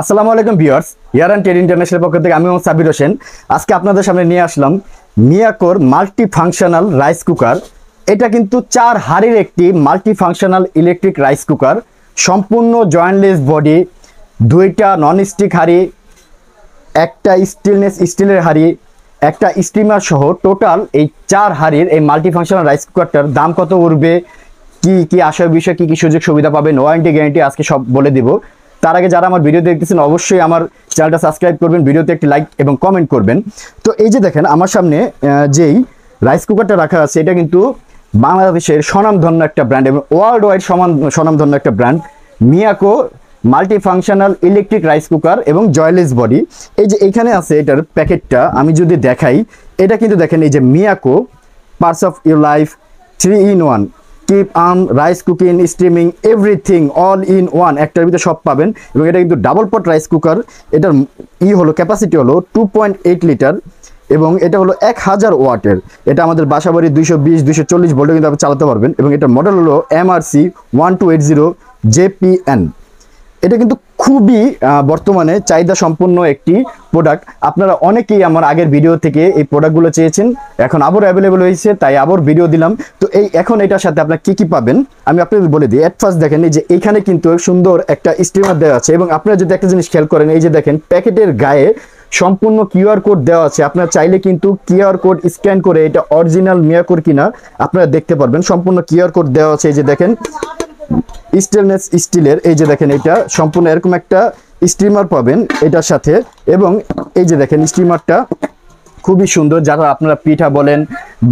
আসসালামু আলাইকুম viewers, ইয়ারান trade international পক্ষ থেকে আমি মোহাম্মদ সাবির হোসেন। আজকে আপনাদের সামনে নিয়ে আসলাম মিয়াকোর মাল্টি ফাংশনাল রাইস কুকার। এটা কিন্তু 4 হাড়ির একটি multi functional electric rice cooker, সম্পূর্ণ জয়েন্টলেস বডি, 2টা ননস্টিক হাড়ি, একটা স্টেনলেস স্টিলের হাড়ি, একটা স্টিমার সহ টোটাল এই 4 হাড়ির এই মাল্টি ফাংশনাল রাইস কুকারটার দাম কত উঠবে, কি কি আসার বিষয়, কি কি সুযোগ সুবিধা পাবেন, ওয়ারেন্টি গ্যারান্টি আজকে সব বলে দিব। তার আগে যারা আমার ভিডিও দেখতেছেন অবশ্যই আমার চ্যানেলটা সাবস্ক্রাইব করবেন, ভিডিওতে একটি লাইক এবং কমেন্ট করবেন। তো এই যে দেখেন আমার সামনে যেই রাইস কুকারটা রাখা আছে, এটা কিন্তু বাংলাদেশের স্বনামধন্য একটা ব্র্যান্ড এবং ওয়ার্ল্ড ওয়াইড স্বনামধন্য একটা brand, Miyako multi functional electric rice cooker এবং জয়েলেস বডি। এই যে এইখানে আছে এটার প্যাকেটটা আমি যদি দেখাই, এটা কিন্তু দেখেন এই যে Miyako parts of your life 3-in-1, keep arm rice cooking steaming everything all in one, একটার ভিতরে সব পাবেন। এবং এটা কিন্তু ডাবল পট রাইস কুকার। এটার ক্যাপাসিটি হলো 2.8 লিটার এবং এটা হলো 1000 ওয়াটের। এটা আমাদের বাসাবাড়ি 220-240 ভোল্টে কিন্তু আপনি চালাতে পারবেন। এবং এটার মডেল হলো MRC 1280 JPN। এটা কিন্তু খুবই বর্তমানে চাহিদা সম্পন্ন একটি প্রোডাক্ট। আপনারা অনেকেই আমার আগের ভিডিও থেকে এই প্রোডাক্টগুলো চেয়েছেন, এখন আবার অ্যাভেলেবল হয়েছে, তাই আবার ভিডিও দিলাম। তো এখন এটার সাথে আপনারা কি কি পাবেন আমি আপনাদের বলে দিই। এট ফার্স্ট দেখেন এই যে এইখানে কিন্তু সুন্দর একটা স্টিমার দেওয়া আছে। এবং আপনারা যদি একটা জিনিস খেয়াল করেন, এই যে দেখেন প্যাকেটের গায়ে সম্পূর্ণ কিউআর কোড দেওয়া আছে। আপনারা চাইলে কিন্তু কিউআর কোড স্ক্যান করে এটা অরিজিনাল মিয়াকোর কিনা আপনারা দেখতে পারবেন। সম্পূর্ণ কিউআর কোড দেওয়া আছে। এই যে দেখেন স্টেনলেস স্টিলের, এই যে দেখেন এটা সম্পূর্ণ এরকম একটা স্টিমার পাবেন এটার সাথে। এবং এই যে দেখেন স্টিমারটা খুবই সুন্দর, যারা আপনারা পিঠা বলেন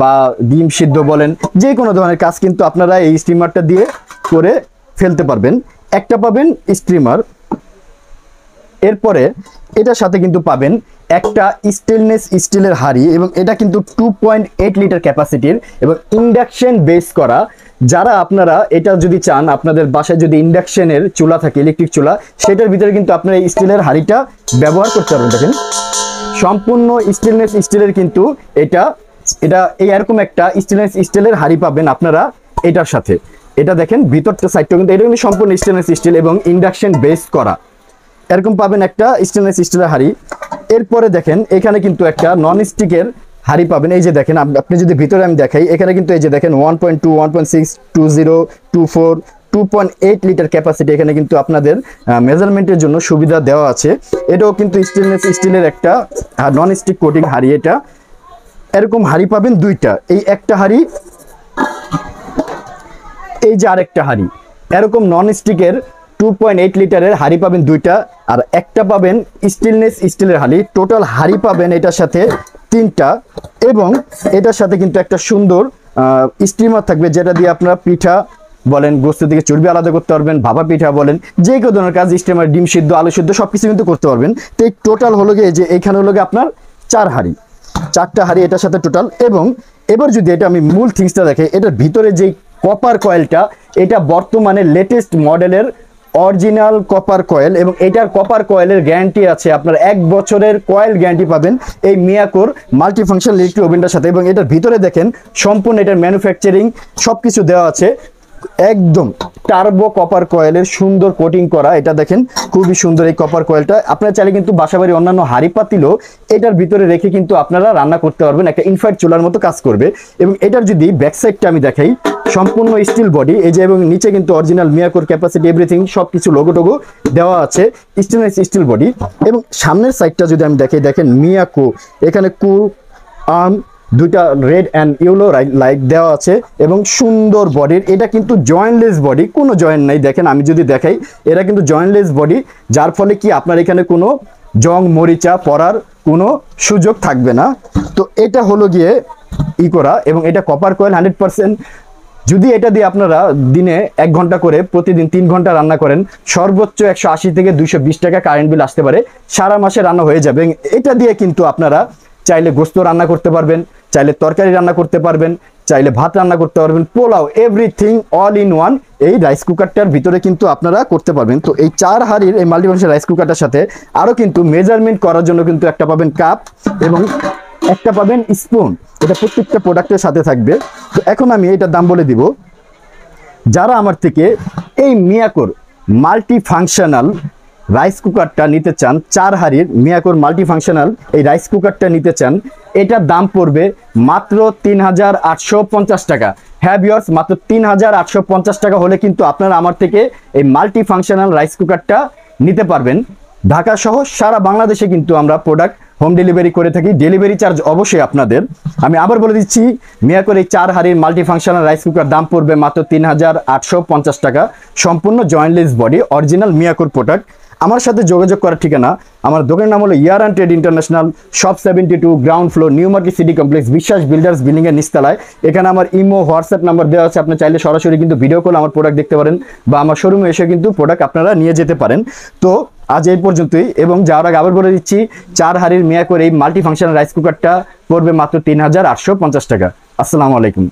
বা ডিম সিদ্ধ বলেন, যে কোনো ধরনের কাজ কিন্তু আপনারা এই স্টিমারটা দিয়ে করে ফেলতে পারবেন। একটা পাবেন স্টিমার, এরপরে এটার সাথে কিন্তু পাবেন একটা স্টেনলেস স্টিলের হাঁড়ি এবং এটা কিন্তু 2.8 লিটার ক্যাপাসিটির এবং ইন্ডাকশন বেস করা। যারা আপনারা এটা যদি চান, আপনাদের বাসায় যদি ইন্ডাকশনের চুলা থাকে, ইলেকট্রিক চুলা, সেটার ভিতরে কিন্তু আপনারা এই স্টিলের হাঁড়িটা ব্যবহার করতে পারবেন। দেখেন সম্পূর্ণ স্টেনলেস স্টিলের কিন্তু এটা এরকম একটা স্টেনলেস স্টিলের হাঁড়ি পাবেন আপনারা এটার সাথে। এটা দেখেন ভিতরটা সাইডটা কিন্তু এটা কিন্তু সম্পূর্ণ স্টেনলেস স্টিল এবং ইন্ডাকশন বেস করা, এরকম পাবেন একটা স্টেনলেস স্টিলের হাঁড়ি। এরপরে দেখেন এখানে কিন্তু একটা নন স্টিকের হাঁড়ি পাবেন। এই যে দেখেন আপনি যদি ভিতরে আমি দেখাই, এখানে কিন্তু এই যে দেখেন 1.2, 1.6, 20, 24, 2.8 লিটার ক্যাপাসিটি। এখানে কিন্তু আপনাদের মেজারমেন্টের জন্য সুবিধা দেওয়া আছে। এটাও কিন্তু স্টেনলেস স্টিলের একটা নন স্টিক কোটিং হাঁড়ি। এটা এরকম হাঁড়ি পাবেন 2টা, এই একটা হাঁড়ি, এই যে আরেকটা হাঁড়ি, এরকম নন স্টিকের 2.8 লিটারের হাঁড়ি পাবেন 2টা, আর একটা পাবেন স্টেনলেস স্টিলের হাঁড়ি। টোটাল হাঁড়ি পাবেন এটার সাথে 3টা। এবং এটার সাথে কিন্তু একটা সুন্দর স্টিমার থাকবে, যেটা দিয়ে আপনারা পিঠা বলেন, গোস্ত থেকে চর্বি আলাদা করতে পারবেন, ভাপা পিঠা বলেন, যে কোনো ধরনের কাজ, স্টিমার ডিম সিদ্ধ, আলু সিদ্ধ সবকিছু কিন্তু করতে পারবেন। তো এই টোটাল হলো গিয়ে যে এইখানে হলো গিয়ে আপনার 4টা হাঁড়ি এটার সাথে টোটাল। এবং এবার যদি এটা আমি মূল থিংসটা দেখে, এটার ভিতরে যেই কপার কয়েলটা, এটা বর্তমানে লেটেস্ট মডেলের অরিজিনাল কপার কয়েল এবং এটার কপার কয়েলের গ্যারান্টি আছে, আপনার 1 বছরের কয়েল গ্যারান্টি পাবেন এই মিয়াকোর মাল্টি ফাংশনাল ইলেকট্রিক ওভেনটার সাথে। এবং এটার ভিতরে দেখেন সম্পূর্ণ এটার ম্যানুফ্যাকচারিং সবকিছু দেওয়া আছে, একদম টার্বো কপার কয়েলের সুন্দর কোটিং করা। এটা দেখেন খুবই সুন্দর এই কপার কয়েলটা। আপনারা চাইলে কিন্তু বাসাবাড়ি অন্যান্য হাঁড়ি পাতিলও এটার ভিতরে রেখে কিন্তু আপনারা রান্না করতে পারবেন, একটা ইনফ্রারেড চুলার মতো কাজ করবে। এবং এটার যদি ব্যাক সাইডটা আমি দেখাই, সম্পূর্ণ স্টিল বডি, এই যে, এবং নিচে কিন্তু অরিজিনাল মিয়াকোর ক্যাপাসিটি এভরিথিং সবকিছু লোগো টোগো দেওয়া আছে, স্টেনলেস স্টিল বডি। এবং সামনের সাইডটা যদি আমি দেখাই, দেখেন মিয়াকো, এখানে আর্ম 2টা রেড অ্যান্ড ইয়েলো লাইট দেওয়া আছে এবং সুন্দর বডির। এটা কিন্তু জয়েন্টলেস বডি, কোনো জয়েন্ট নাই। দেখেন আমি যদি দেখাই, এটা কিন্তু জয়েন্টলেস বডি, যার ফলে কি আপনার এখানে কোনো জং মরিচা পড়ার কোনো সুযোগ থাকবে না। তো এটা হলো গিয়ে করা। এবং এটা কপার কয়েল 100%। যদি এটা দিয়ে আপনারা দিনে 1 ঘন্টা করে প্রতিদিন 3 ঘন্টা রান্না করেন, সর্বোচ্চ 180 থেকে 220 টাকা কারেন্ট বিল আসতে পারে, সারা মাসে রান্না হয়ে যাবে। এটা দিয়ে কিন্তু আপনারা চাইলে গোস্ত রান্না করতে পারবেন, চাইলে তরকারি রান্না করতে পারবেন, চাইলে ভাত রান্না করতে পারবেন, pulao, everything all in one এই রাইস কুকারটার ভিতরে কিন্তু আপনারা করতে পারবেন। তো এই 4 হাঁড়ির এই মাল্টিফাংশনাল রাইস কুকারটার সাথে আরও কিন্তু মেজারমেন্ট করার জন্য কিন্তু একটা পাবেন কাপ এবং একটা পাবেন স্পুন। এটা প্রত্যেকটা প্রোডাক্টের সাথে থাকবে। তো এখন আমি এটার দাম বলে দিব। যারা আমার থেকে এই মিয়াকোর মাল্টি ফাংশনাল রাইস কুকারটা নিতে চান, 4 হাঁড়ির মিয়াকোর মাল্টি ফাংশনাল এই রাইস কুকারটা নিতে চান, এটার দাম পড়বে মাত্র ৩,৮৫০ টাকা। হ্যাঁ ভিউয়ার্স, মাত্র ৩,৮৫০ টাকা হলে কিন্তু আপনারা আমার থেকে এই মাল্টি ফাংশনাল রাইস কুকারটা নিতে পারবেন। ঢাকা সহ সারা বাংলাদেশে কিন্তু আমরা প্রোডাক্ট হোম ডেলিভারি করে থাকি। ডেলিভারি চার্জ অবশ্যই আপনাদের। আমি আবার বলে দিচ্ছি, মিয়াকোর এই 4 হাঁড়ির মাল্টি ফাংশনাল রাইস কুকার দাম পড়বে মাত্র ৩,৮৫০ টাকা। সম্পূর্ণ জয়েন্টলেস বডি, অরিজিনাল মিয়াকোর প্রোডাক্ট। আমার সাথে যোগাযোগ করার ঠিকানা, আমার দোকানের নাম হলো year and trade international, shop 72, ground floor, new market city complex, Biswas builders building এর নিচতলায়। এখানে আমার ইমো, হোয়াটসঅ্যাপ নাম্বার দেওয়া আছে। আপনি চাইলে সরাসরি কিন্তু ভিডিও কল আমার প্রোডাক্ট দেখতে পারেন, বা আমার শোরুমে এসে কিন্তু প্রোডাক্ট আপনারা নিয়ে যেতে পারেন। তো আজ এই পর্যন্তই, এবং যাওয়ার আগে আবার বলে দিচ্ছি, 4 হাঁড়ির মিয়াকোর এই মাল্টি ফাংশনাল রাইস কুকারটা পড়বে মাত্র ৩,৮৫০ টাকা। আসসালামু আলাইকুম।